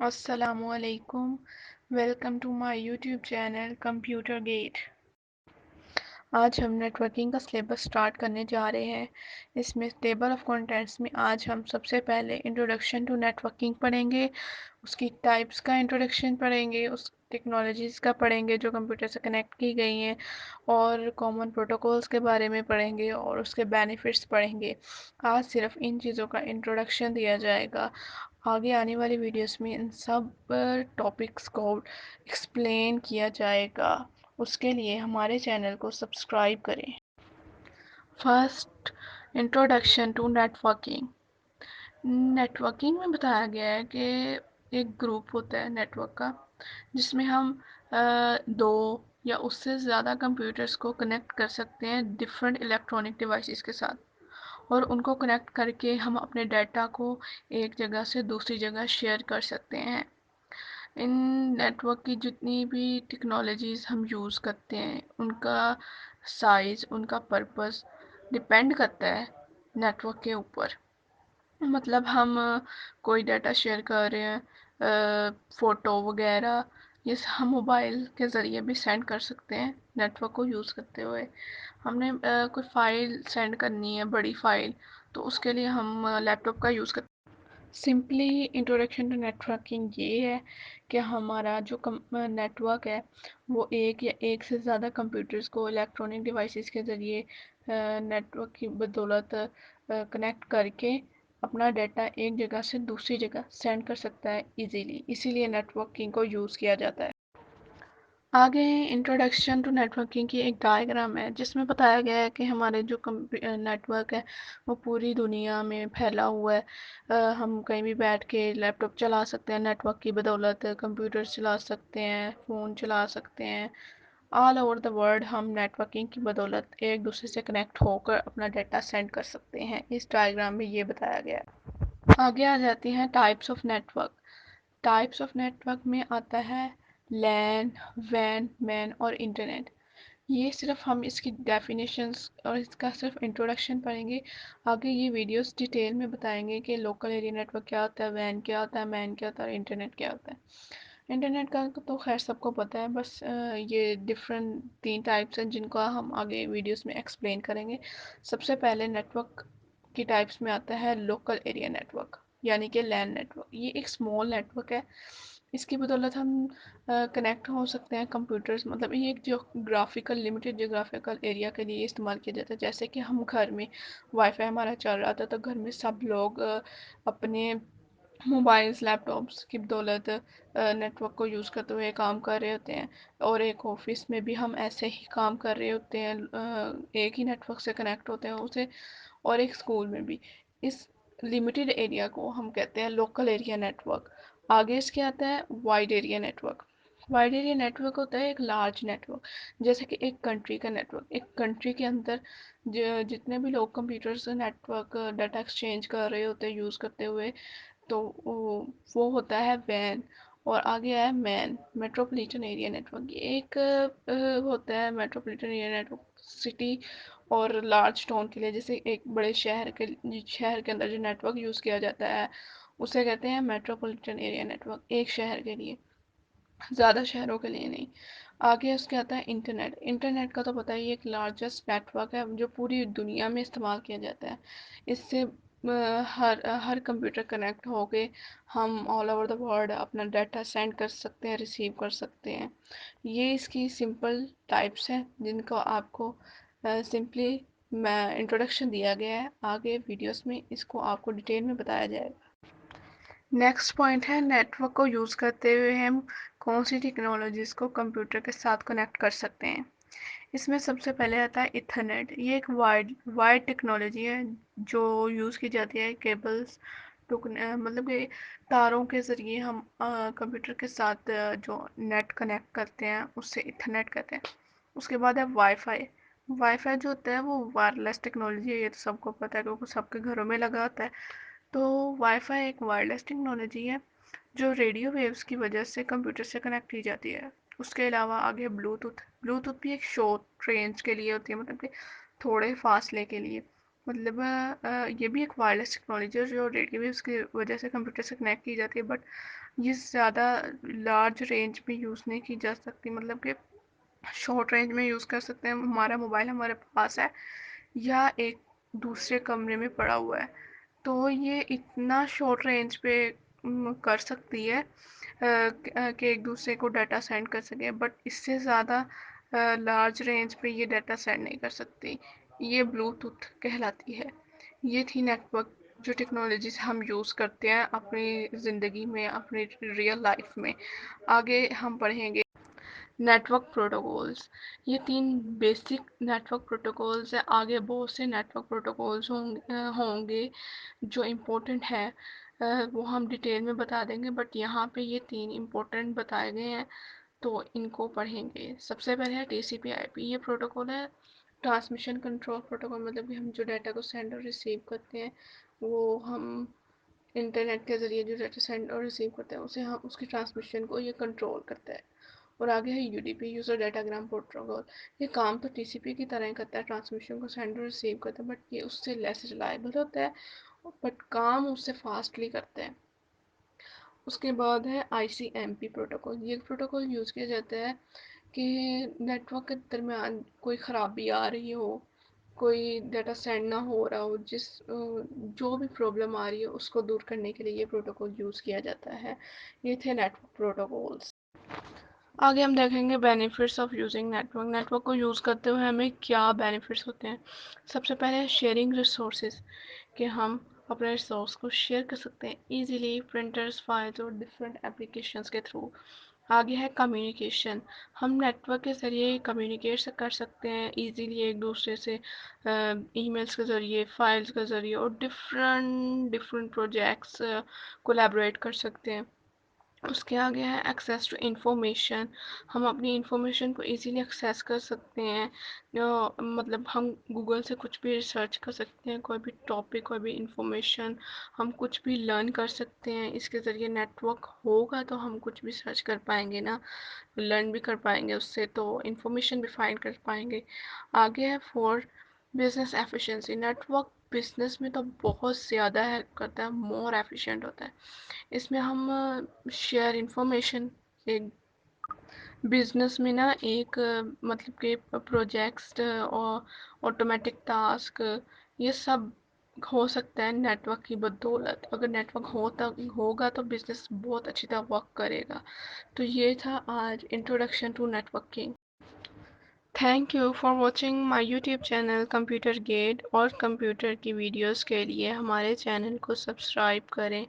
السلام علیکم، welcome to my YouTube channel computer gate. آج ہم نیٹ ورکنگ کا سلیبس سٹارٹ کرنے جا رہے ہیں۔ اس میں ٹیبل آف کنٹینٹس میں آج ہم سب سے پہلے انٹروڈکشن ٹو نیٹ ورکنگ پڑھیں گے، اس کی ٹائپس کا انٹروڈکشن پڑھیں گے، اس ٹیکنالوجیز کا پڑھیں گے جو کمپیوٹر سے کنیکٹ کی گئی ہیں، اور کامن پروٹوکولز کے بارے میں پڑھیں گے اور اس کے بینیفٹس پڑھیں گے۔ آج صرف ان چیزوں کا انٹروڈکشن دیا جائے گا، آگے آنے والی ویڈیوز میں ان سب ٹاپکس کو ایکسپلین کیا جائے گا۔ اس کے لیے ہمارے چینل کو سبسکرائب کریں۔ First, introduction to networking. Networking میں بتایا گیا ہے کہ ایک گروپ ہوتا ہے نیٹ ورک کا، جس میں ہم دو یا اس سے زیادہ کمپیوٹرز کو کنیکٹ کر سکتے ہیں ڈفرینٹ الیکٹرانک ڈیوائسز کے ساتھ، اور ان کو کنیکٹ کر کے ہم اپنے ڈیٹا کو ایک جگہ سے دوسری جگہ شیئر کر سکتے ہیں۔ ان نیٹ ورک کی جتنی بھی ٹیکنالوجیز ہم یوز کرتے ہیں، ان کا سائز، ان کا پرپس ڈپینڈ کرتا ہے نیٹ ورک کے اوپر۔ مطلب ہم کوئی ڈیٹا شیئر کر رہے ہیں، فوٹو وغیرہ، یہ ہم موبائل کے ذریعے بھی سینڈ کر سکتے ہیں نیٹ ورک کو یوز کرتے ہوئے۔ ہم نے کوئی فائل سینڈ کرنی ہے، بڑی فائل، تو اس کے لیے ہم لیپ ٹاپ کا یوز کرتے ہیں۔ Simply introduction to networking یہ ہے کہ ہمارا جو نیٹ ورک ہے وہ ایک یا ایک سے زیادہ کمپیوٹرز کو الیکٹرانک ڈیوائسز کے ذریعے نیٹ ورک کی بدولت کنیکٹ کر کے اپنا ڈیٹا ایک جگہ سے دوسری جگہ سینڈ کر سکتا ہے ایزیلی، اسی لیے نیٹ ورکنگ کو یوز کیا جاتا ہے۔ آگے انٹروڈکشن ٹو نیٹ ورکنگ کی ایک ڈائیگرام ہے جس میں بتایا گیا ہے کہ ہمارے جو نیٹ ورک ہے وہ پوری دنیا میں پھیلا ہوا ہے۔ ہم کہیں بھی بیٹھ کے لیپ ٹاپ چلا سکتے ہیں نیٹ ورک کی بدولت، کمپیوٹر چلا سکتے ہیں، فون چلا سکتے ہیں۔ آل اوور دا ورلڈ ہم نیٹ ورکنگ کی بدولت ایک دوسرے سے کنیکٹ ہو کر اپنا ڈیٹا سینڈ کر سکتے ہیں۔ اس ڈائیگرام میں یہ بتایا گیا ہے۔ آگے آ جاتی ہیں types of network. Types of network میں آتا ہے لین، وین، مین اور انٹرنیٹ۔ یہ صرف ہم اس کی ڈیفینیشنز اور اس کا صرف انٹروڈکشن پڑھیں گے۔ آگے یہ ویڈیوز ڈیٹیل میں بتائیں گے کہ لوکل ایریا نیٹ ورک کیا ہوتا ہے، وین کیا ہوتا ہے، مین کیا ہوتا ہے اور انٹرنیٹ کیا ہوتا ہے۔ انٹرنیٹ کا تو خیر سب کو پتہ ہے، بس یہ ڈفرینٹ 3 ٹائپس ہیں جن کو ہم آگے ویڈیوز میں ایکسپلین کریں گے۔ سب سے پہلے نیٹ ورک کی ٹائپس میں آتا ہے لوکل ایریا نیٹ ورک، یعنی کہ لین نیٹ ورک۔ یہ ایک اسمال نیٹ ورک ہے، اس کی بدولت ہم کنیکٹ ہو سکتے ہیں کمپیوٹرز، مطلب یہ ایک جغرافیکل لمیٹڈ جغرافیکل ایریا کے لیے استعمال کیا جاتا ہے۔ جیسے کہ ہم گھر میں وائی فائی ہمارا چل رہا تھا تو گھر میں سب لوگ اپنے موبائلز، لیپ ٹاپس کی بدولت نیٹ ورک کو یوز کرتے ہوئے کام کر رہے ہوتے ہیں، اور ایک آفس میں بھی ہم ایسے ہی کام کر رہے ہوتے ہیں، ایک ہی نیٹ ورک سے کنیکٹ ہوتے ہیں اسے، اور ایک اسکول میں بھی۔ اس لمیٹڈ ایریا کو ہم کہتے ہیں لوکل ایریا نیٹ ورک۔ آگے اس کے آتا ہے wide area network. Wide area network ہوتا ہے ایک لارج نیٹ ورک، جیسے کہ ایک کنٹری کا نیٹ ورک۔ ایک کنٹری کے اندر جتنے بھی لوگ کمپیوٹر سے نیٹ ورک ڈیٹا ایکسچینج کر رہے ہوتے ہیں یوز کرتے ہوئے، تو وہ ہوتا ہے وین۔ اور آگے ہے MAN, metropolitan area network. یہ ایک ہوتا ہے metropolitan area network city اور لارج ٹاؤن کے لیے، جیسے ایک بڑے شہر کے اندر جو نیٹ ورک یوز کیا جاتا ہے اسے کہتے ہیں میٹروپولیٹن ایریا نیٹ ورک، ایک شہر کے لیے، زیادہ شہروں کے لیے نہیں۔ آگے اس کے آتا ہے انٹرنیٹ۔ انٹرنیٹ کا تو پتہ ہی ایک لارجسٹ نیٹ ورک ہے جو پوری دنیا میں استعمال کیا جاتا ہے۔ اس سے ہر کمپیوٹر کنیکٹ ہو کے ہم آل اوور دا ورلڈ اپنا ڈیٹا سینڈ کر سکتے ہیں، ریسیو کر سکتے ہیں۔ یہ اس کی سمپل ٹائپس ہیں جن کو آپ کو سمپلی انٹروڈکشن دیا گیا ہے۔ آگے ویڈیوز میں اس کو آپ کو ڈیٹیل میں بتایا جائے گا۔ نیکسٹ پوائنٹ ہے نیٹ ورک کو یوز کرتے ہوئے ہم کون سی ٹیکنالوجیز کو کمپیوٹر کے ساتھ کنیکٹ کر سکتے ہیں۔ اس میں سب سے پہلے آتا ہے ایتھرنیٹ۔ یہ ایک وائڈ ٹیکنالوجی ہے جو یوز کی جاتی ہے کیبلز، مطلب کہ تاروں کے ذریعے ہم کمپیوٹر کے ساتھ جو نیٹ کنیکٹ کرتے ہیں اس سے ایتھرنیٹ کہتے ہیں۔ اس کے بعد ہے وائی فائی۔ وائی فائی جو ہوتا ہے وہ وائرلیس ٹیکنالوجی ہے، یہ تو سب کو پتہ ہے کیونکہ سب کے گھروں میں لگا ہوتا ہے۔ تو وائی فائی ایک وائرلیس ٹیکنالوجی ہے جو ریڈیو ویوز کی وجہ سے کمپیوٹر سے کنیکٹ کی جاتی ہے۔ اس کے علاوہ آگے بلوٹوتھ۔ بلوٹوتھ بھی ایک شارٹ رینج کے لیے ہوتی ہے، مطلب کہ تھوڑے فاصلے کے لیے۔ مطلب یہ بھی ایک وائرلیس ٹیکنالوجی ہے جو ریڈیو ویوز کی وجہ سے کمپیوٹر سے کنیکٹ کی جاتی ہے، بٹ یہ زیادہ لارج رینج میں یوز نہیں کی جا سکتی، مطلب کہ شارٹ رینج میں یوز کر سکتے ہیں. ہمارا موبائل ہمارے پاس ہے یا ایک دوسرے کمرے میں پڑا ہوا ہے تو یہ اتنا شارٹ رینج پہ کر سکتی ہے کہ ایک دوسرے کو ڈیٹا سینڈ کر سکے، بٹ اس سے زیادہ لارج رینج پہ یہ ڈیٹا سینڈ نہیں کر سکتی. یہ بلوٹوتھ کہلاتی ہے. یہ تھی نیٹ ورک جو ٹیکنالوجیز ہم یوز کرتے ہیں اپنی زندگی میں، اپنی ریئل لائف میں. آگے ہم پڑھیں گے نیٹ ورک پروٹوکولز. یہ 3 بیسک نیٹ ورک پروٹوکولز ہیں. آگے بہت سے نیٹ ورک پروٹوکولز ہوں گے جو امپورٹنٹ ہے، وہ ہم ڈیٹیل میں بتا دیں گے، بٹ یہاں پہ یہ 3 امپورٹنٹ بتائے گئے ہیں تو ان کو پڑھیں گے. سب سے پہلے ہے TCP/IP. یہ پروٹوکول ہے ٹرانسمیشن کنٹرول پروٹوکول، مطلب کہ ہم جو ڈیٹا کو سینڈ اور ریسیو کرتے ہیں وہ ہم انٹرنیٹ کے ذریعے جو ڈیٹا سینڈ اور ریسیو کرتے ہیں اسے ہم اس کی ٹرانسمیشن کو یہ کنٹرول کرتا ہے. اور آگے ہے UDP user data gram protocol. یہ کام تو TCP کی طرح ہی کرتا ہے، ٹرانسمیشن کو سینڈ اور ریسیو کرتا ہے، بٹ یہ اس سے لیس ریلائبل ہوتا ہے، بٹ کام اس سے فاسٹلی کرتے ہیں. اس کے بعد ہے ICMP پروٹوکول. یہ پروٹوکول یوز کیا جاتا ہے کہ نیٹ ورک کے درمیان کوئی خرابی آ رہی ہو، کوئی ڈیٹا سینڈ نہ ہو رہا ہو، جو بھی پرابلم آ رہی ہے اس کو دور کرنے کے لیے یہ پروٹوکول یوز کیا جاتا ہے. یہ تھے نیٹ ورک پروٹوکولس. آگے ہم دیکھیں گے benefits of using network. Network کو یوز کرتے ہوئے ہمیں کیا بینیفٹس ہوتے ہیں. سب سے پہلے شیئرنگ ریسورسز، کہ ہم اپنے ریسورس کو شیئر کر سکتے ہیں ایزیلی پرنٹرز، فائلز اور ڈفرینٹ اپلیکیشنز کے تھرو. آگے ہے کمیونیکیشن. ہم نیٹ ورک کے ذریعے کمیونیکیٹ کر سکتے ہیں ایزیلی ایک دوسرے سے، ای میلز کے ذریعے، فائلز کے ذریعے، اور ڈفرینٹ پروجیکٹس کولیبریٹ کر سکتے ہیں. اس کے آگے ہے ایکسیس ٹو انفارمیشن. ہم اپنی انفارمیشن کو ایزیلی ایکسیس کر سکتے ہیں، مطلب ہم گوگل سے کچھ بھی ریسرچ کر سکتے ہیں، کوئی بھی ٹاپک، کوئی بھی انفارمیشن، ہم کچھ بھی لرن کر سکتے ہیں. اس کے ذریعے نیٹ ورک ہوگا تو ہم کچھ بھی سرچ کر پائیں گے نا، لرن بھی کر پائیں گے اس سے، تو انفارمیشن بھی فائنڈ کر پائیں گے. آگے ہے four business efficiency. Network business میں تو بہت زیادہ ہیلپ کرتا ہے، مور ایفیشینٹ ہوتا ہے. اس میں ہم شیئر انفارمیشن، ایک بزنس میں نا ایک مطلب کہ پروجیکٹس اور آٹومیٹک ٹاسک، یہ سب ہو سکتا ہے نیٹ ورک کی بدولت. اگر نیٹ ورک ہوگا تو بزنس بہت اچھی طرح ورک کرے گا. تو یہ تھا آج introduction to networking. Thank you for watching my YouTube channel computer gate. اور کمپیوٹر کی ویڈیوز کے لیے ہمارے چینل کو سبسکرائب کریں.